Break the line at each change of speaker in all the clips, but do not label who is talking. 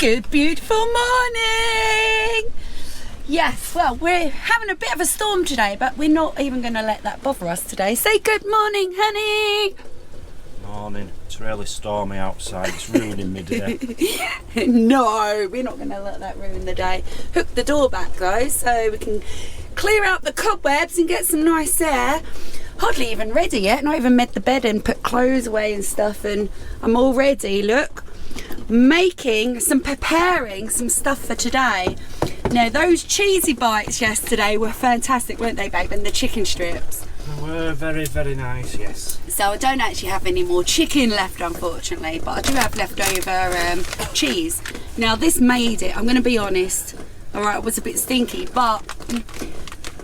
Good, beautiful morning. Yes, well, we're having a bit of a storm today, but we're not even going to let that bother us today. Say good morning, honey.
Morning. It's really stormy outside. It's ruining my day.
No, we're not going to let that ruin the day. Hook the door back though, so we can clear out the cobwebs and get some nice air. Hardly even ready yet. Not even made the bed and put clothes away and stuff, and I'm all ready. Look, preparing some stuff for today. Now, those cheesy bites yesterday were fantastic, weren't they, babe? And the chicken strips.
They were very, very nice, yes.
So I don't actually have any more chicken left, unfortunately, but I do have leftover cheese. Now, this made it, I'm going to be honest, all right, it was a bit stinky, but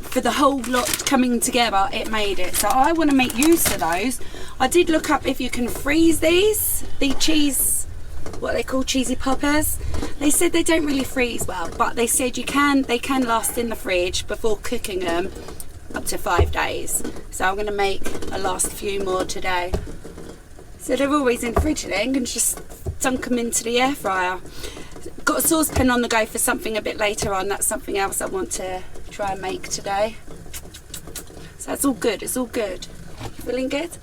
for the whole lot coming together, it made it. So I want to make use of those. I did look up if you can freeze these, the cheese, what they call cheesy poppers. They said they don't really freeze well, but they said they can last in the fridge before cooking them up to 5 days. So I'm going to make a last few more today. So they're always in the fridge then, and just dunk them into the air fryer. Got a saucepan on the go for something a bit later on. That's something else I want to try and make today. So it's all good, it's all good. Feeling good?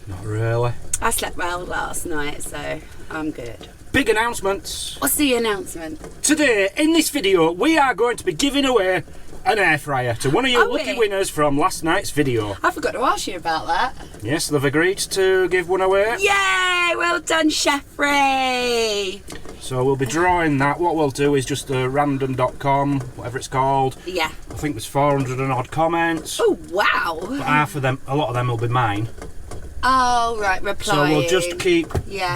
Not really.
I slept well last night, so I'm good.
Big announcements.
What's the announcement?
Today, in this video, we are going to be giving away an air fryer to one of your lucky winners from last night's video.
I forgot to ask you about that.
Yes, they've agreed to give one away.
Yay! Well done, Chef-Ray.
So we'll be drawing that. What we'll do is just a random.com, whatever it's called.
Yeah.
I think there's 400 and odd comments.
Oh, wow.
But half of them, a lot of them will be mine.
Oh, right, replying.
So we'll just keep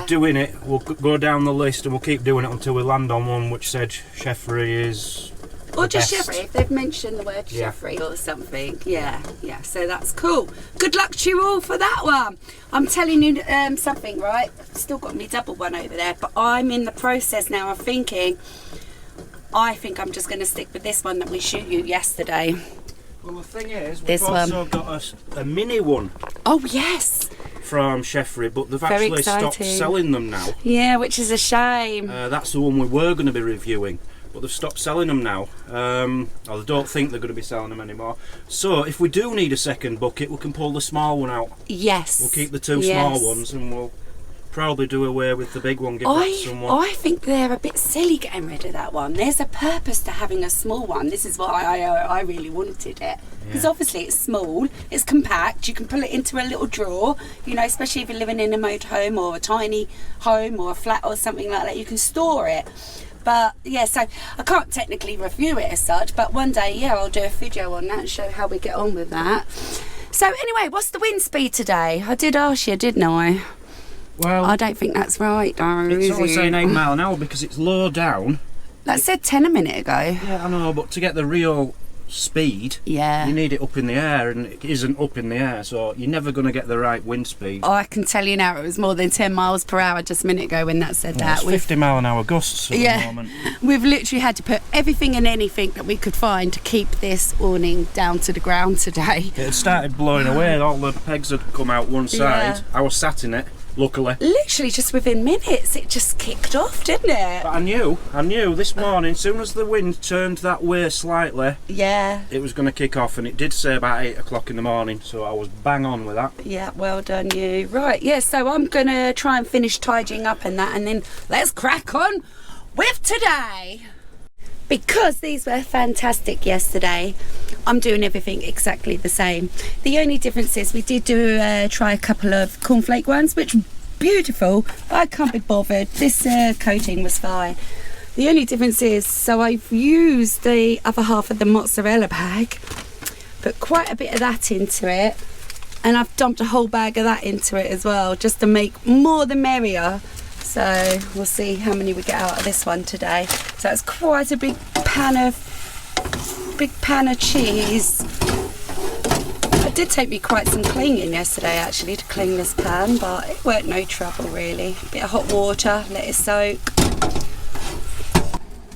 doing it. We'll go down the list and we'll keep doing it until we land on one which said Chef-Ray is
or just Chef-Ray, if they've mentioned the word Chef-Ray or something. Yeah, so that's cool. Good luck to you all for that one. I'm telling you something, right? Still got me double one over there, but I'm in the process now of thinking, I think I'm just going to stick with this one that we showed you yesterday.
Well, the thing is, we've also got a mini one.
Oh, yes.
From Chef-Ray, but they've actually stopped selling them now.
Yeah, which is a shame.
That's the one we were going to be reviewing, but they've stopped selling them now. Or they don't think they're going to be selling them anymore. So if we do need a second bucket, we can pull the small one out.
Yes.
We'll keep the two small ones and we'll probably do away with the big one, give that to someone.
I think they're a bit silly getting rid of that one. There's a purpose to having a small one. This is why I really wanted it. Because obviously it's small, it's compact, you can pull it into a little drawer, you know, especially if you're living in a motorhome or a tiny home or a flat or something like that, you can store it. But yeah, so I can't technically review it as such, but one day, I'll do a video on that and show how we get on with that. So anyway, what's the wind speed today? I did ask you, didn't I?
Well,
I don't think that's right, though.
It's only saying 8 mile an hour because it's low down.
That said 10 a minute ago.
Yeah, I know, but to get the real speed, you need it up in the air, and it isn't up in the air, so you're never going to get the right wind speed.
Oh, I can tell you now, it was more than 10 miles per hour just a minute ago when that said that.
It's 50 mile an hour gusts at the moment.
We've literally had to put everything and anything that we could find to keep this awning down to the ground today.
It had started blowing away, all the pegs had come out one side. I was sat in it. Luckily.
Literally just within minutes it just kicked off, didn't it?
But I knew this morning, as soon as the wind turned that way slightly, it was going to kick off, and it did say about 8 o'clock in the morning, so I was bang on with that.
Yeah, well done you. Right, so I'm going to try and finish tidying up and that, and then let's crack on with today. Because these were fantastic yesterday, I'm doing everything exactly the same. The only difference is we did try a couple of cornflake ones, which were beautiful, but I can't be bothered. This coating was fine. The only difference is, so I've used the other half of the mozzarella bag, put quite a bit of that into it, and I've dumped a whole bag of that into it as well, just to make more the merrier. So we'll see how many we get out of this one today. So it's quite a big pan of cheese. It did take me quite some cleaning yesterday actually to clean this pan, but it weren't no trouble really. Bit of hot water, let it soak.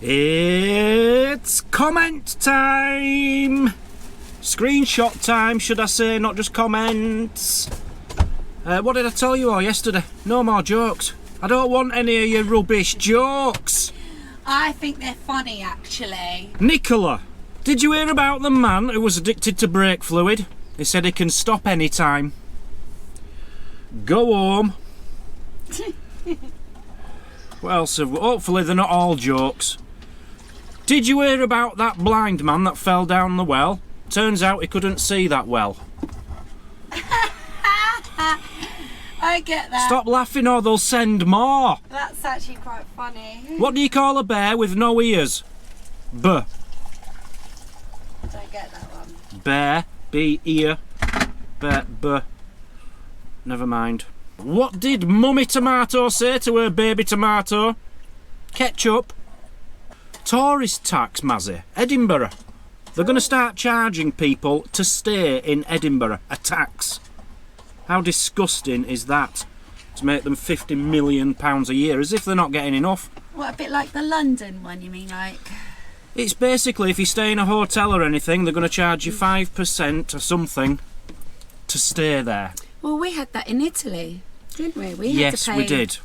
It's comment time! Screenshot time, should I say, not just comments. What did I tell you all yesterday? No more jokes. I don't want any of your rubbish jokes.
I think they're funny, actually.
Nicola, did you hear about the man who was addicted to brake fluid? He said he can stop any time. Go home. Well, so hopefully they're not all jokes. Did you hear about that blind man that fell down the well? Turns out he couldn't see that well.
I get that.
Stop laughing or they'll send more.
That's actually quite funny.
What do you call a bear with no ears?
I don't get that one.
Bear, B, ear, bear, B. Never mind. What did Mummy Tomato say to her baby tomato? Ketchup. Tourist tax, Mazzy. Edinburgh. They're going to start charging people to stay in Edinburgh a tax. How disgusting is that? To make them £50 million a year, as if they're not getting enough.
What, a bit like the London one, you mean, like?
It's basically if you stay in a hotel or anything, they're going to charge you 5% or something to stay there.
Well, we had that in Italy, didn't we? We
Yes,
had to pay
we did.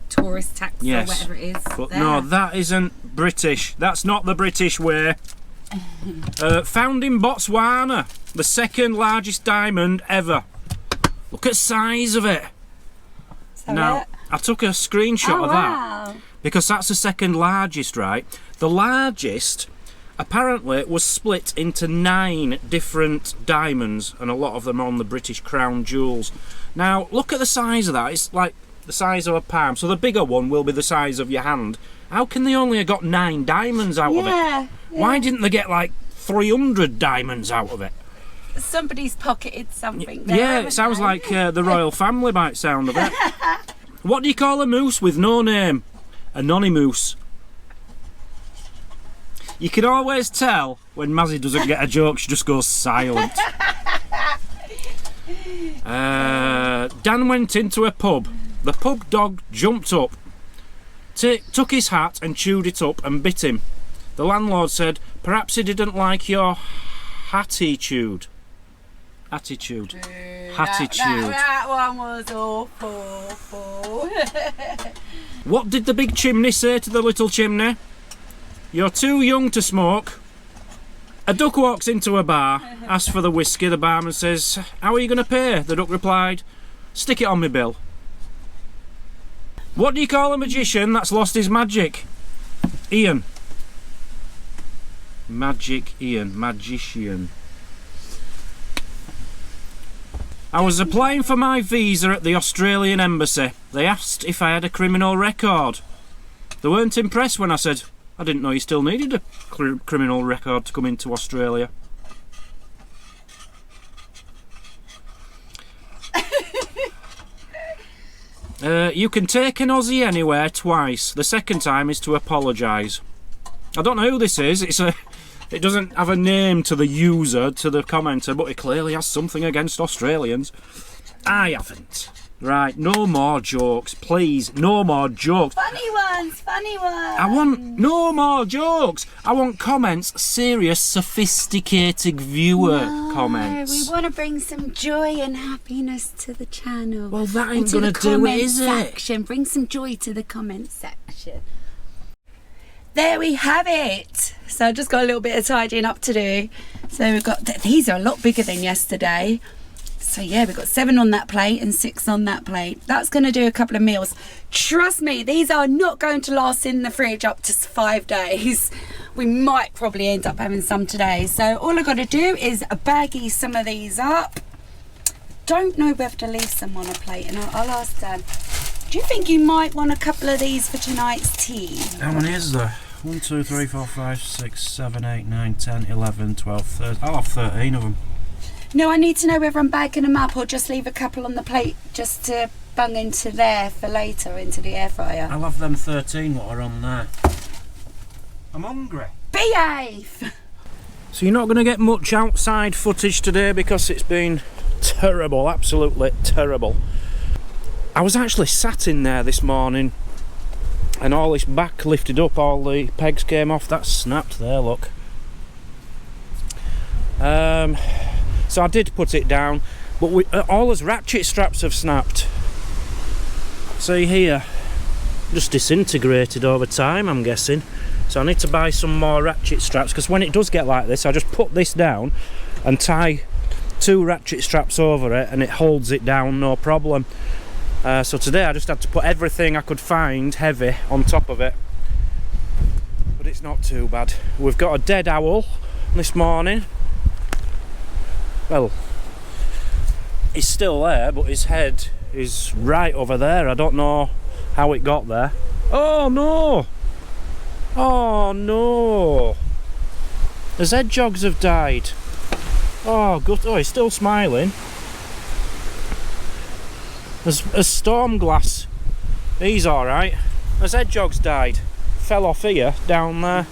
Tourist tax or whatever it is.
But
there.
no, that isn't British. That's not the British way. Found in Botswana, the second largest diamond ever. Look at the size of it. Now, I took a screenshot of that because that's the second largest, right? The largest apparently was split into 9 different diamonds, and a lot of them on the British Crown jewels. Now, look at the size of that. It's like the size of a palm, so the bigger one will be the size of your hand. How can they only have got 9 diamonds out of it?
Yeah.
Why didn't they get like 300 diamonds out of it?
Somebody's pocketed something there.
Yeah, it sounds like the royal family by the sound of it. What do you call a moose with no name? A nonny-moose. You can always tell when Mazzy doesn't get a joke, she just goes silent. Dan went into a pub. The pub dog jumped up, took his hat and chewed it up and bit him. The landlord said, perhaps he didn't like your attitude. Attitude. Attitude.
That one was awful.
What did the big chimney say to the little chimney? You're too young to smoke. A duck walks into a bar, asks for the whiskey. The barman says, how are you going to pay? The duck replied, stick it on my bill. What do you call a magician that's lost his magic? Ian. Magic Ian. Magician. I was applying for my visa at the Australian embassy. They asked if I had a criminal record. They weren't impressed when I said, I didn't know you still needed a criminal record to come into Australia. You can take an Aussie anywhere twice. The second time is to apologise. I don't know who this is. It doesn't have a name to the user, to the commenter, but it clearly has something against Australians. I haven't. Right, no more jokes, please. No more jokes.
Funny ones.
I want no more jokes. I want comments, serious, sophisticated viewer comments.
We want to bring some joy and happiness to the channel.
Well, that ain't going to do it, is it?
Bring some joy to the comment section. There we have it. So I just got a little bit of tidying up to do. So we've got, these are a lot bigger than yesterday. So yeah, we've got 7 on that plate and 6 on that plate. That's going to do a couple of meals. Trust me, these are not going to last in the fridge up to 5 days. We might probably end up having some today. So all I've got to do is baggie some of these up. Don't know whether to leave some on a plate, and I'll ask Dan. Do you think you might want a couple of these for tonight's tea?
How many is there? 1, 2, 3, 4, 5, 6, 7, 8, 9, 10, 11, 12, 13. I'll have 13 of them.
No, I need to know whether I'm bagging them up or just leave a couple on the plate just to bung into there for later, into the air fryer.
I'll have them 13 what are on there. I'm hungry.
Behave!
So you're not going to get much outside footage today because it's been terrible, absolutely terrible. I was actually sat in there this morning and all this back lifted up, all the pegs came off. That snapped there, look. So I did put it down, but all those ratchet straps have snapped. See here, just disintegrated over time, I'm guessing. So I need to buy some more ratchet straps, because when it does get like this, I just put this down and tie 2 ratchet straps over it and it holds it down, no problem. So today I just had to put everything I could find heavy on top of it, but it's not too bad. We've got a dead owl this morning. Well, he's still there, but his head is right over there. I don't know how it got there. Oh no! Oh no! His hedgehogs have died. Oh, good. Oh, he's still smiling. There's a storm glass. He's alright. His hedgehog's died. Fell off here, down there.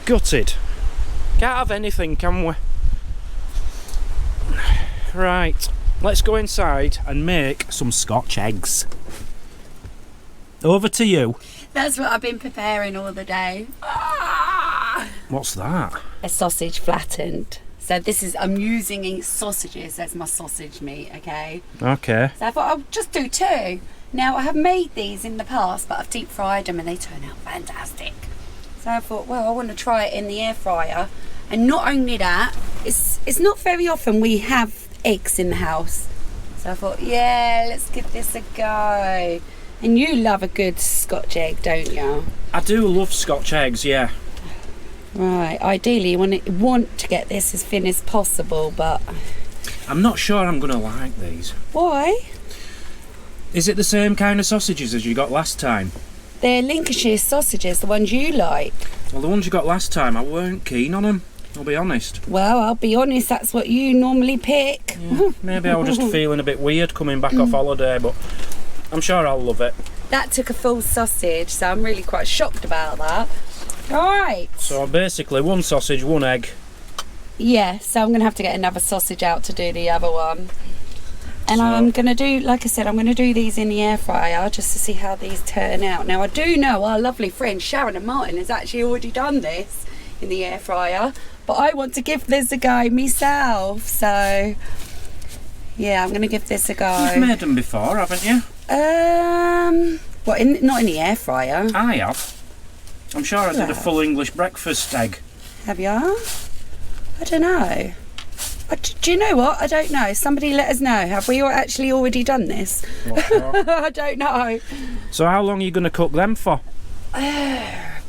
Gutted. Can't have anything, can we? Right, let's go inside and make some Scotch eggs. Over to you.
That's what I've been preparing all the day. Ah!
What's that?
A sausage flattened. So this is, I'm using sausages as my sausage meat, okay?
Okay.
So I thought I'll just do 2. Now I have made these in the past, but I've deep fried them and they turn out fantastic. So I thought, well, I want to try it in the air fryer. And not only that, it's not very often we have eggs in the house. So I thought, yeah, let's give this a go. And you love a good Scotch egg, don't you?
I do love Scotch eggs, yeah.
Right, ideally you want to get this as thin as possible, but...
I'm not sure I'm going to like these.
Why?
Is it the same kind of sausages as you got last time?
They're Lincolnshire sausages, the ones you like.
Well, the ones you got last time, I weren't keen on them, I'll be honest.
Well, I'll be honest, that's what you normally pick.
Yeah, maybe I was just feeling a bit weird coming back off holiday, but I'm sure I'll love it.
That took a full sausage, so I'm really quite shocked about that. Right.
So basically 1 sausage, 1 egg.
Yeah, so I'm going to have to get another sausage out to do the other one. And I'm going to do, like I said, I'm going to do these in the air fryer just to see how these turn out. Now I do know our lovely friends Sharon and Martin has actually already done this in the air fryer, but I want to give this a go myself, so yeah, I'm going to give this a go.
You've made them before, haven't you?
What, not in the air fryer?
I have. I'm sure I did a full English breakfast egg.
Have you? I don't know. Do you know what? I don't know. Somebody let us know. Have we actually already done this? I don't know.
So how long are you going to cook them for?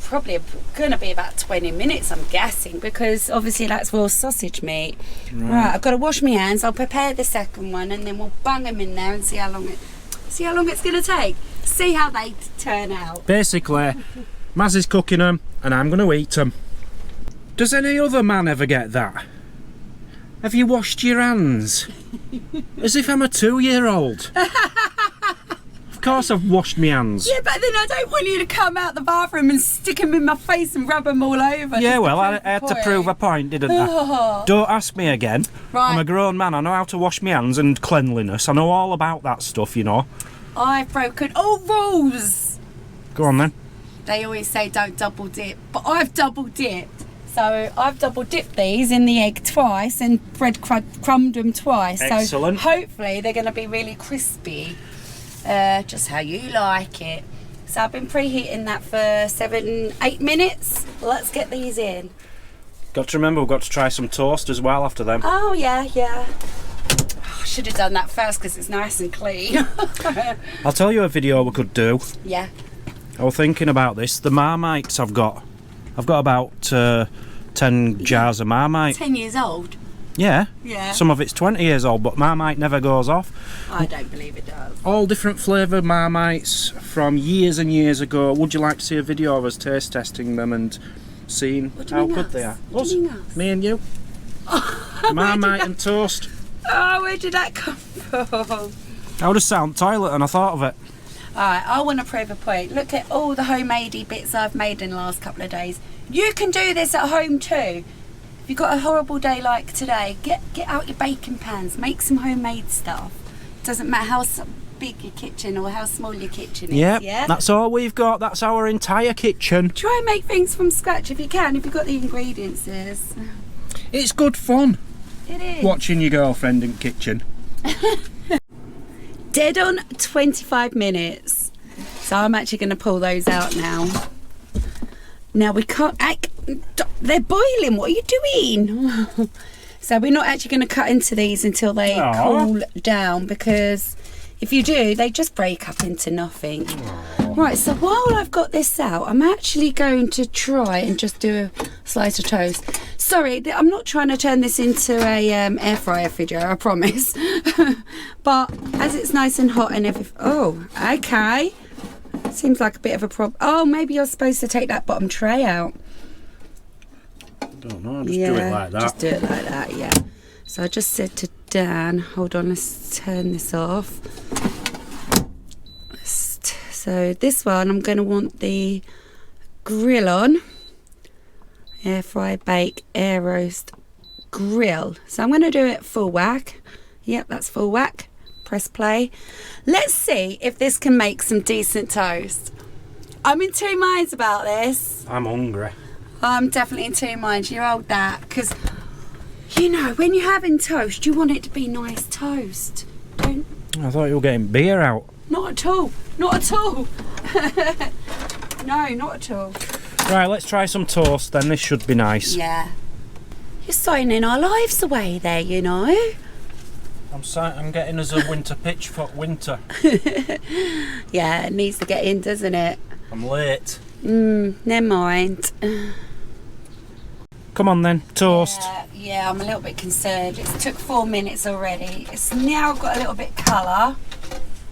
Probably going to be about 20 minutes, I'm guessing, because obviously that's raw sausage meat. Right, I've got to wash my hands. I'll prepare the second one and then we'll bung them in there and see how long it's going to take. See how they turn out.
Basically, Mazzy's cooking them and I'm going to eat them. Does any other man ever get that? Have you washed your hands? As if I'm a 2-year-old. Of course I've washed my hands.
Yeah, but then I don't want you to come out the bathroom and stick them in my face and rub them all over.
Yeah, well, I had to prove a point, didn't I? Don't ask me again.
Right.
I'm a grown man. I know how to wash my hands and cleanliness. I know all about that stuff, you know.
I've broken all rules.
Go on then.
They always say don't double dip, but I've double dipped. So I've double dipped these in the egg twice and breadcrumbed them twice.
Excellent.
So hopefully they're going to be really crispy, just how you like it. So I've been preheating that for 7-8 minutes. Let's get these in.
Got to remember, we've got to try some toast as well after them.
Oh yeah. Oh, I should have done that first because it's nice and clean.
I'll tell you a video we could do.
Yeah.
I was thinking about this. The Marmites I've got about 10 jars of Marmite.
10 years old?
Yeah.
Yeah.
Some of it's 20 years old, but Marmite never goes off.
I don't believe it does.
All different flavour Marmites from years and years ago. Would you like to see a video of us taste testing them and seeing how good they are?
What do you mean us?
Me and you. Marmite and toast.
Oh, where did that come from?
I would have sat on the toilet and I thought of it.
Alright, I want to prove a point. Look at all the homemadey bits I've made in the last couple of days. You can do this at home too. If you've got a horrible day like today, get out your baking pans, make some homemade stuff. Doesn't matter how big your kitchen or how small your kitchen is.
Yep,
yeah,
that's all we've got. That's our entire kitchen.
Try and make things from scratch if you can, if you've got the ingredients.
It's good fun.
It is.
Watching your girlfriend in the kitchen.
Dead on 25 minutes. So I'm actually going to pull those out now. Now we can't, they're boiling, what are you doing? So we're not actually going to cut into these until they cool down, because if you do, they just break up into nothing. Right, so while I've got this out, I'm actually going to try and just do a slice of toast. Sorry, I'm not trying to turn this into a air fryer video, I promise. But as it's nice and hot and everything, oh, okay. Seems like a bit of a problem. Oh, maybe you're supposed to take that bottom tray out.
Don't know, just do it like that.
Just do it like that, yeah. So I just said to Dan, hold on, let's turn this off. So this one, I'm going to want the grill on. Air fry, bake, air roast, grill. So I'm going to do it full whack. Yep, that's full whack. Press play. Let's see if this can make some decent toast. I'm in two minds about this.
I'm hungry.
I'm definitely in two minds. You hold that, because you know when you're having toast, you want it to be nice toast. Don't.
I thought you were getting beer out.
Not at all. Not at all. No, not at all.
Right, let's try some toast then. This should be nice.
Yeah. You're signing our lives away there, you know.
I'm getting us a winter pitch for winter.
Yeah, it needs to get in, doesn't it?
I'm late.
Never mind.
Come on then, toast.
Yeah, I'm a little bit concerned. It took 4 minutes already. It's now got a little bit colour.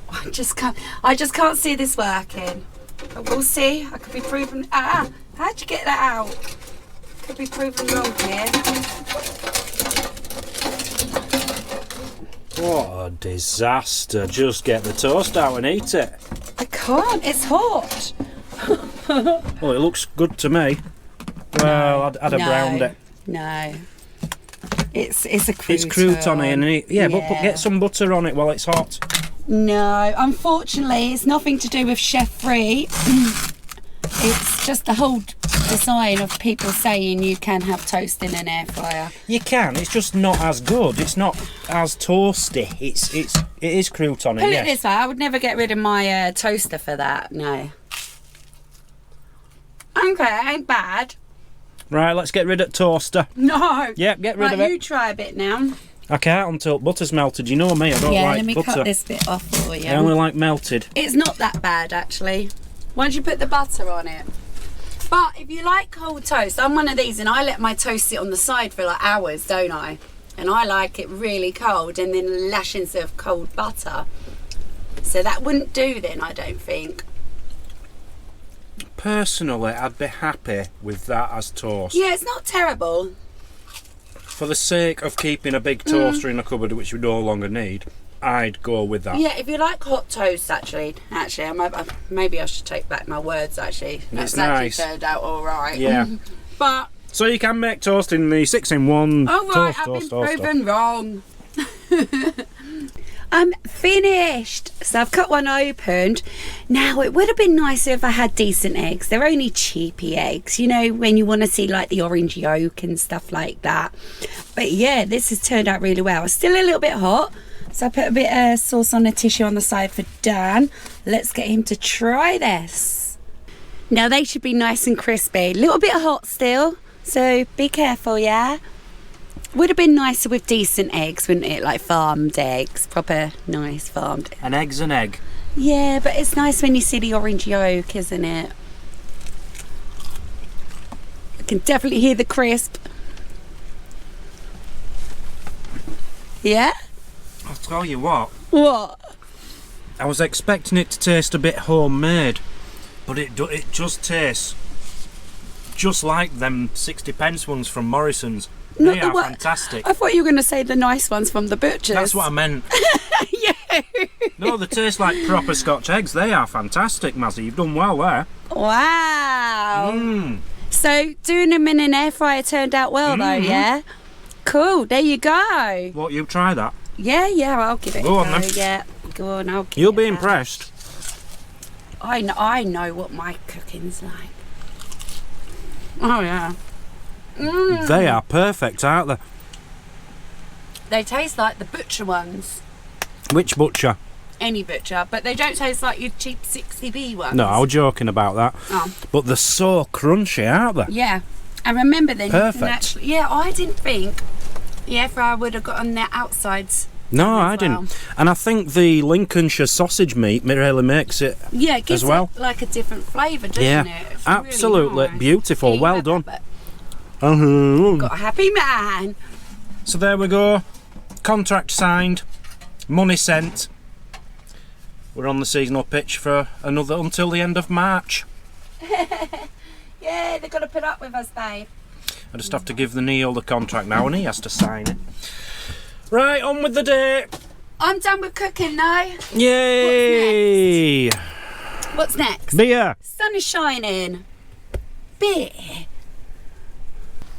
I just can't see this working. But we'll see. I could be proven. How'd you get that out? Could be proven wrong here.
What a disaster. Just get the toast out and eat it.
I can't. It's hot.
Well, it looks good to me. Well, I'd have browned it.
No. It's a crouton.
It's crouton, yeah, but get some butter on it while it's hot.
No, unfortunately, it's nothing to do with chef free. It's just the whole design of people saying you can have toast in an air fryer.
You can. It's just not as good. It's not as toasty. It is crouton.
Put it this way, I would never get rid of my toaster for that. No. Okay, ain't bad.
Right, let's get rid of toaster.
No.
Yep, get rid of it.
You try a bit now.
I can't until butter's melted. You know me, I don't like butter.
Yeah, let me cut this bit off for you.
I only like melted.
It's not that bad, actually, once you put the butter on it. But if you like cold toast, I'm one of these, and I let my toast sit on the side for like hours, don't I? And I like it really cold, and then lashings of cold butter. So that wouldn't do then, I don't think.
Personally, I'd be happy with that as toast.
Yeah, it's not terrible.
For the sake of keeping a big toaster in a cupboard which we no longer need, I'd go with that.
Yeah, if you like hot toast, actually, maybe I should take back my words. Actually, that's nice. Actually turned out all right.
Yeah,
but
so you can make toast in the 6-in-1.
Oh right, I've been proven wrong. I'm finished. So I've cut one opened. Now it would have been nicer if I had decent eggs. They're only cheapy eggs, you know, when you want to see like the orange yolk and stuff like that. But yeah, this has turned out really well. It's still a little bit hot, so I put a bit of sauce on a tissue on the side for Dan. Let's get him to try this. Now they should be nice and crispy. A little bit hot still, so be careful, yeah? Would have been nicer with decent eggs, wouldn't it? Like farmed eggs, proper nice farmed.
An egg's an egg.
Yeah, but it's nice when you see the orange yolk, isn't it? I can definitely hear the crisp. Yeah?
I'll tell you what.
What?
I was expecting it to taste a bit homemade, but it just tastes just like them 60p ones from Morrison's. They are fantastic.
I thought you were going to say the nice ones from the butcher's.
That's what I meant.
Yeah.
No, they taste like proper Scotch eggs. They are fantastic, Mazzy. You've done well there.
Wow. So doing them in an air fryer turned out well though, yeah? Cool, there you go.
What, you try that?
Yeah, I'll give it a go.
Go on then.
Yeah, go on, I'll give
You'll
it
be
a
impressed.
I know what my cooking's like. Oh yeah.
They are perfect, aren't they?
They taste like the butcher ones.
Which butcher?
any butcher, but they don't taste like your cheap 60p ones.
No, I was joking about that.
Oh.
But they're so crunchy, aren't they?
Yeah. And remember then,
Perfect.
you can actually... Yeah, I didn't think the air fryer would have got on their outsides.
No, I didn't. And I think the Lincolnshire sausage meat really makes it
it gives
as well.
it like a different flavour, doesn't it? It's
absolutely
really nice.
beautiful.
Yeah,
well done.
Got a happy man.
So there we go. Contract signed. Money sent. We're on the seasonal pitch for another until the end of March.
Yeah, they've got to put up with us, babe.
I just have to give the Neil the contract now and he has to sign it. Right, on with the day.
I'm done with cooking now.
Yay!
What's next?
Beer.
Sun is shining. Beer.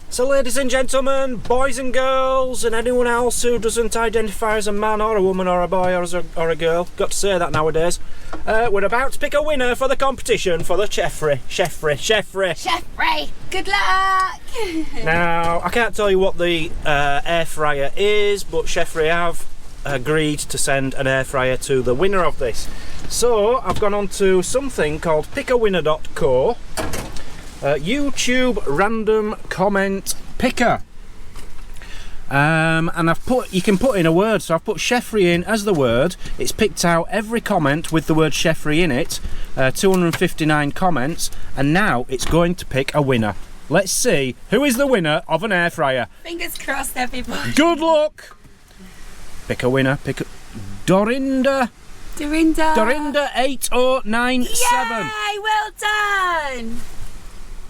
So ladies and gentlemen, boys and girls, and anyone else who doesn't identify as a man or a woman or a boy or a girl, got to say that nowadays, we're about to pick a winner for the competition for the Chefry.
Chefry, good luck.
Now, I can't tell you what the air fryer is, but Chefry have agreed to send an air fryer to the winner of this. So, I've gone on to something called pickawinner.co. YouTube random comment picker, and you can put in a word, so I've put Chefry in as the word. It's picked out every comment with the word Chefry in it, 259 comments, and now it's going to pick a winner. Let's see who is the winner of an air fryer.
Fingers crossed, everybody.
Good luck. Pick a winner. Dorinda 8097.
Yay, well done.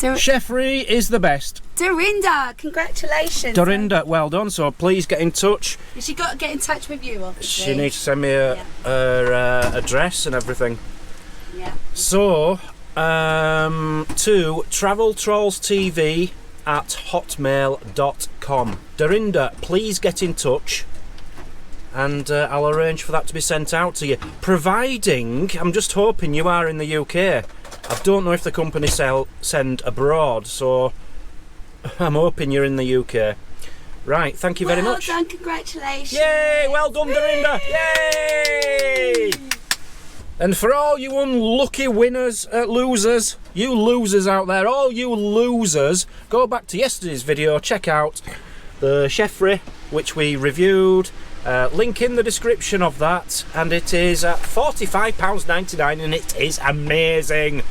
Chefry is the best.
Dorinda, congratulations.
Dorinda, well done. So please get in touch.
She got to get in touch with you, obviously.
She needs to send me her address and everything.
Yeah.
So, to traveltrollstv@hotmail.com. Dorinda, please get in touch and I'll arrange for that to be sent out to you. Providing, I'm just hoping you are in the UK. I don't know if the company send abroad, so I'm hoping you're in the UK. Right, thank you very much.
Well done, congratulations.
Yay, well done, Dorinda. Yay! And for all you unlucky losers, you losers out there, all you losers, go back to yesterday's video, check out the Chefry, which we reviewed. Link in the description of that, and it is at £45.99 and it is amazing.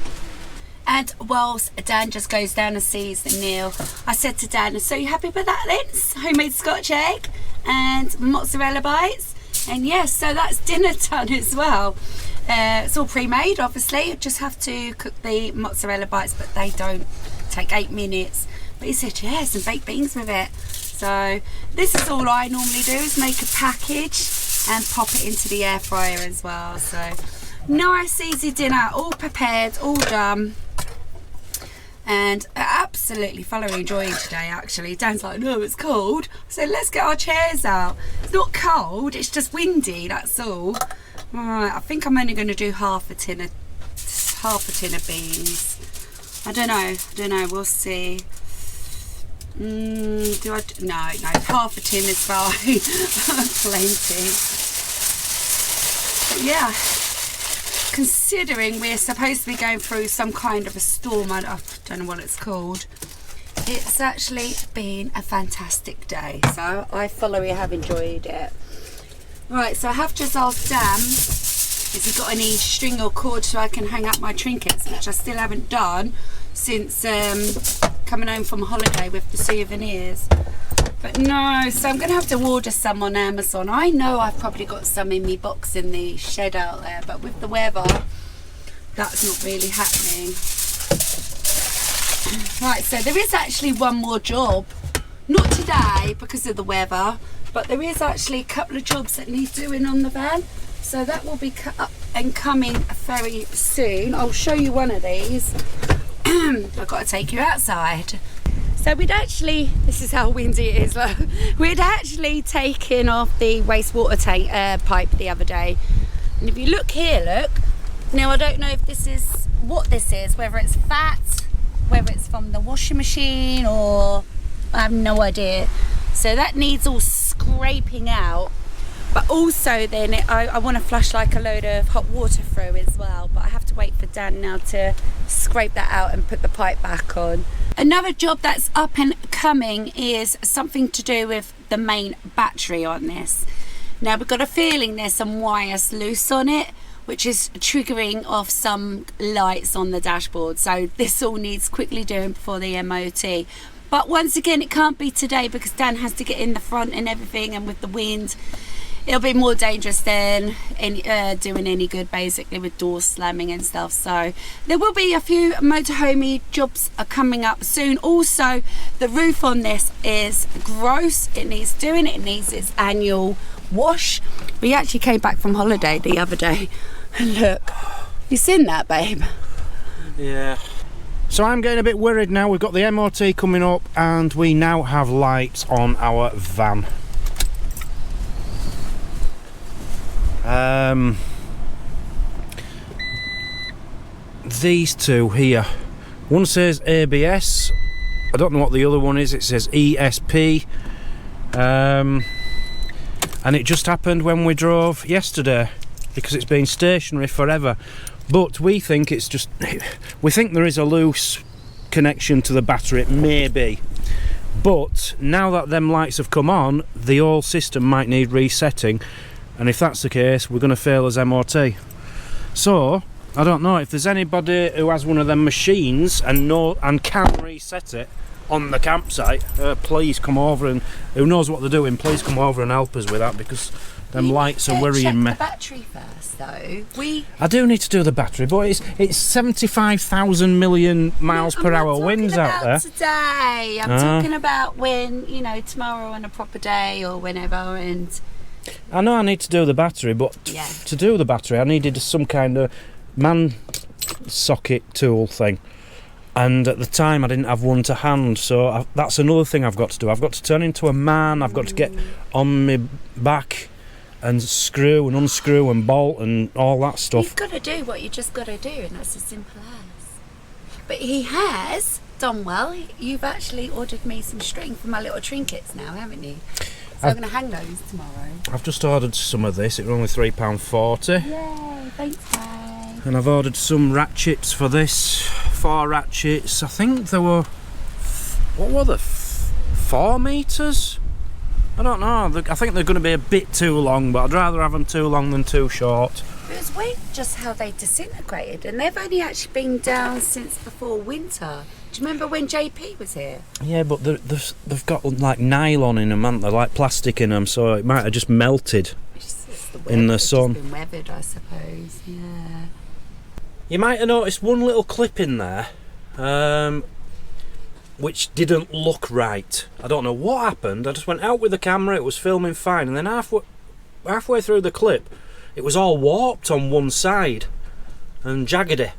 And whilst Dan just goes down and sees the Neil, I said to Dan, so you happy with that then? Homemade scotch egg and mozzarella bites. And yes, so that's dinner done as well. It's all pre-made, obviously. Just have to cook the mozzarella bites, but they don't take 8 minutes. But he said, yeah, some baked beans with it. So this is all I normally do, is make a package and pop it into the air fryer as well. So nice easy dinner, all prepared, all done, and absolutely thoroughly enjoying today. Actually, Dan's like, no, it's cold. So let's get our chairs out. It's not cold, it's just windy, that's all. Right, I think I'm only going to do half a tin of beans. I don't know, we'll see. No, half a tin is fine. Plenty. But yeah, considering we're supposed to be going through some kind of a storm, I don't know what it's called, it's actually been a fantastic day, so I thoroughly have enjoyed it. Right, so I have just asked Dan if he got any string or cord so I can hang up my trinkets, which I still haven't done since coming home from holiday with the souvenirs. But no, so I'm gonna have to order some on Amazon. I know I've probably got some in my box in the shed out there, but with the weather, that's not really happening. Right, so there is actually one more job. Not today because of the weather, but there is actually a couple of jobs that need doing on the van. So that will be cut up and coming very soon. I'll show you one of these. I've got to take you outside. So we'd actually, this is how windy it is, look. We'd actually taken off the wastewater tank pipe the other day. And if you look here, look. Now I don't know if this is, what this is, whether it's fat, whether it's from the washing machine, or I have no idea. So that needs all scraping out. But also then I want to flush like a load of hot water through as well, but I have to wait for Dan now to scrape that out and put the pipe back on. Another job that's up and coming is something to do with the main battery on this. Now we've got a feeling there's some wires loose on it, which is triggering off some lights on the dashboard, so this all needs quickly doing before the MOT. But once again, it can't be today because Dan has to get in the front and everything, and with the wind it'll be more dangerous than doing any good basically with doors slamming and stuff. So there will be a few motorhomey jobs coming up soon. Also, the roof on this is gross, it needs doing, it needs its annual wash. We actually came back from holiday the other day and look, you seen that, babe?
Yeah. So I'm getting a bit worried now. We've got the MOT coming up and we now have lights on our van. These two here, one says ABS, I don't know what the other one is, it says ESP, and it just happened when we drove yesterday because it's been stationary forever. But we think it's just, we think there is a loose connection to the battery, it may be. But now that them lights have come on, the whole system might need resetting, and if that's the case, we're going to fail as MOT. So, I don't know, if there's anybody who has one of them machines and can reset it on the campsite, please come over, and who knows what they're doing, please come over and help us with that, because them lights are worrying me.
Check the battery first though.
I do need to do the battery, but it's 75,000 million miles per hour winds out there.
Today, I'm talking about when, you know, tomorrow on a proper day or whenever. And
I know I need to do the battery, but to do the battery I needed some kind of man socket tool thing, and at the time I didn't have one to hand, so that's another thing I've got to do. I've got to turn into a man, I've got to get on my back and screw and unscrew and bolt and all that stuff.
You've got to do what you just got to do, and that's as simple as. But he has done well. You've actually ordered me some string for my little trinkets now, haven't you? So I'm going to hang those tomorrow.
I've just ordered some of this, it was only £3.40.
Yay, thanks mate.
And I've ordered some ratchets for this, 4 ratchets. I think there were, what were they, 4 metres? I don't know, I think they're going to be a bit too long, but I'd rather have them too long than too short.
It was weird just how they disintegrated, and they've only actually been down since before winter. Do you remember when JP was here? Yeah,
but they've got like nylon in them, haven't they? Like plastic in them, so it might have just melted in the sun.
It's been weathered, I suppose, yeah.
You might have noticed one little clip in there, which didn't look right. I don't know what happened. I just went out with the camera, it was filming fine, and then halfway through the clip, it was all warped on one side and jaggedy.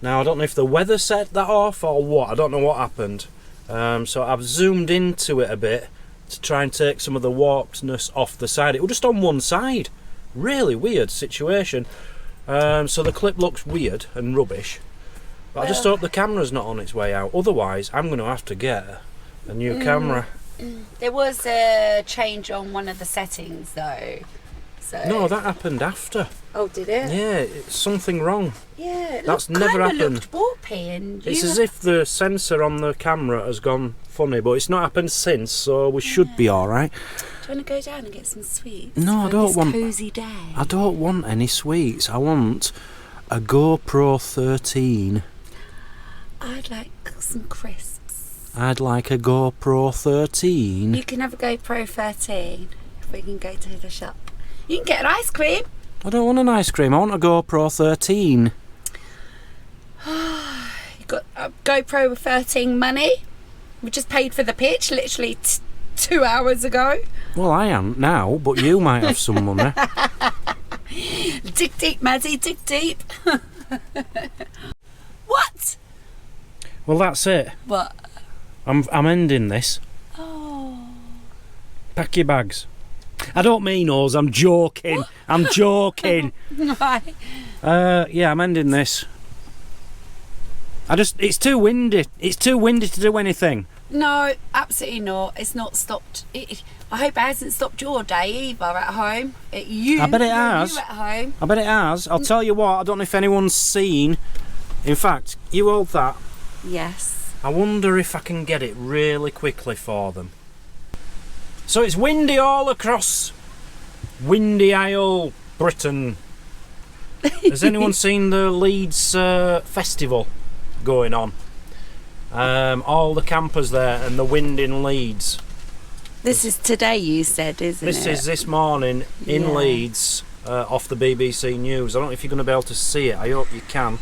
Now I don't know if the weather set that off or what, I don't know what happened. So I've zoomed into it a bit to try and take some of the warpedness off the side. It was just on one side. Really weird situation. So the clip looks weird and rubbish. But I just hope the camera's not on its way out. Otherwise, I'm going to have to get a new camera.
There was a change on one of the settings, though. So.
No, that happened after.
Oh, did it?
Yeah, it's something wrong.
Yeah,
that's never happened.
Looked warpy, and
it's as if the sensor on the camera has gone funny, but it's not happened since, so we should be all right.
Do you want to go down and get some sweets?
No, I don't want.
Cozy day.
I don't want any sweets. I want a GoPro 13.
I'd like some crisps.
I'd like a GoPro 13.
You can have a GoPro 13 if we can go to the shop. You can get an ice cream.
I don't want an ice cream, I want a GoPro 13.
You got a GoPro 13 money? We just paid for the pitch literally 2 hours ago.
Well, I am now, but you might have some money.
Dig deep, Mazzy, dig deep. What?
Well, that's it.
What?
I'm ending this.
Oh.
Pack your bags. I don't mean us, I'm joking. What? I'm joking.
Right.
Yeah, I'm ending this. It's too windy. It's too windy to do anything.
No, absolutely not. It's not stopped. I hope it hasn't stopped your day either at home.
I bet it has.
You at home.
I bet it has. I'll tell you what, I don't know if anyone's seen. In fact, you hold that.
Yes.
I wonder if I can get it really quickly for them. So it's windy all across Windy Isle, Britain. Has anyone seen the Leeds festival going on? All the campers there and the wind in Leeds.
This is today, you said, isn't it?
This is this morning in Leeds, off the BBC News. I don't know if you're going to be able to see it. I hope you can.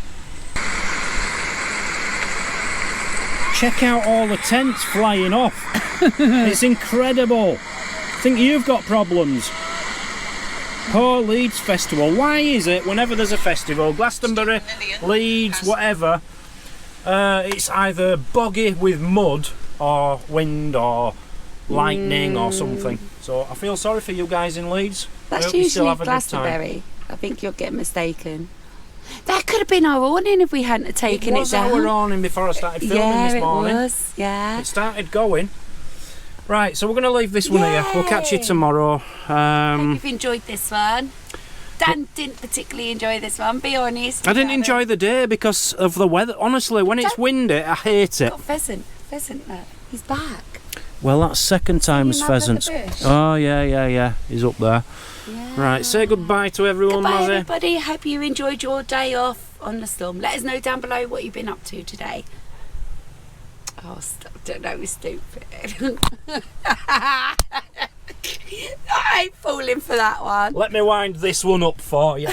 Check out all the tents flying off. It's incredible. I think you've got problems. Poor Leeds Festival. Why is it whenever there's a festival, Glastonbury, Leeds, whatever, it's either boggy with mud or wind or lightning or something? So I feel sorry for you guys in Leeds. I
That's
hope you still
usually
have a good time.
Glastonbury. I think you're getting mistaken. That could have been our awning if we hadn't taken it down.
It was our awning before I started filming this morning.
Yeah, it was. Yeah.
It started going. Right, so we're going to leave this one here. We'll catch you tomorrow.
Hope you've enjoyed this one. Dan didn't particularly enjoy this one, be honest.
I didn't enjoy the day because of the weather. Honestly, when it's windy, I hate it.
Got pheasant, look. He's back.
Well, that's second time as
Seen him under the
pheasant.
bush?
Oh, yeah. He's up there.
Yeah.
Right, say goodbye to everyone,
Goodbye,
Mazzy.
everybody. Hope you enjoyed your day off on the storm. Let us know down below what you've been up to today. Oh, stop. Don't know, we're stupid. I ain't falling for that one.
Let me wind this one up for you.